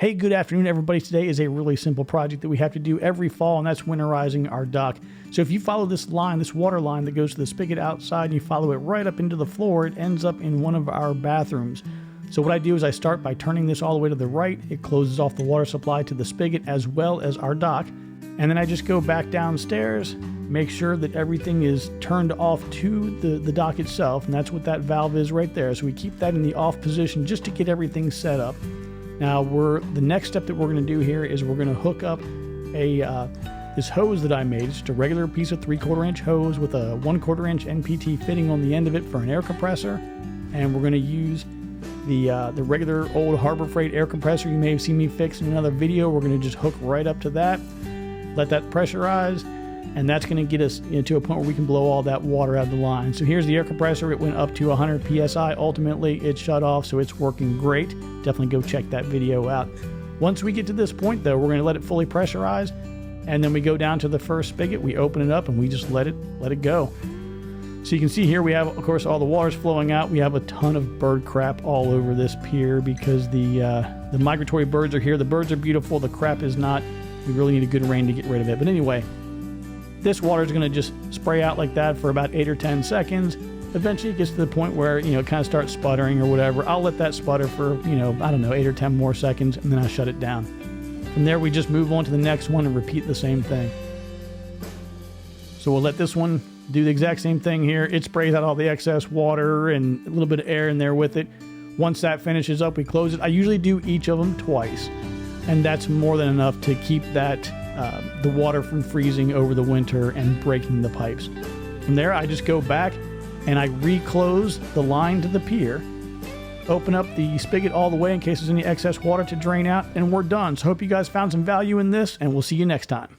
Hey, good afternoon, everybody. Today is a really simple project that we have to do every fall, and that's winterizing our dock. So if you follow this line, this water line that goes to the spigot outside, and you follow it right up into the floor, it ends up in one of our bathrooms. So what I do is I start by turning this all the way to the right. It closes off the water supply to the spigot as well as our dock. And then I just go back downstairs, make sure that everything is turned off to the dock itself, and that's what that valve is right there. So we keep that in the off position just to get everything set up. Now the next step that we're going to do here is we're going to hook up this hose that I made. It's just a regular piece of 3/4 inch hose with a 1/4 inch NPT fitting on the end of it for an air compressor, and we're going to use the regular old Harbor Freight air compressor you may have seen me fix in another video. We're going to just hook right up to that, let that pressurize, and that's going to get us to a point where we can blow all that water out of the line. So here's the air compressor. It went up to 100 psi. Ultimately, it shut off, so it's working great. Definitely go check that video out. Once we get to this point, though, we're going to let it fully pressurize, and then we go down to the first spigot. We open it up, and we just let it go. So you can see here we have, of course, all the water's flowing out. We have a ton of bird crap all over this pier because the migratory birds are here. The birds are beautiful. The crap is not. We really need a good rain to get rid of it. But anyway, this water is going to just spray out like that for about 8 or 10 seconds. Eventually it gets to the point where, it kind of starts sputtering or whatever. I'll let that sputter for, I don't know, 8 or 10 more seconds, and then I shut it down. From there, we just move on to the next one and repeat the same thing. So we'll let this one do the exact same thing here. It sprays out all the excess water and a little bit of air in there with it. Once that finishes up, we close it. I usually do each of them twice, and that's more than enough to keep that the water from freezing over the winter and breaking the pipes. From there, I just go back and I reclose the line to the pier, open up the spigot all the way in case there's any excess water to drain out, and we're done. So hope you guys found some value in this, and we'll see you next time.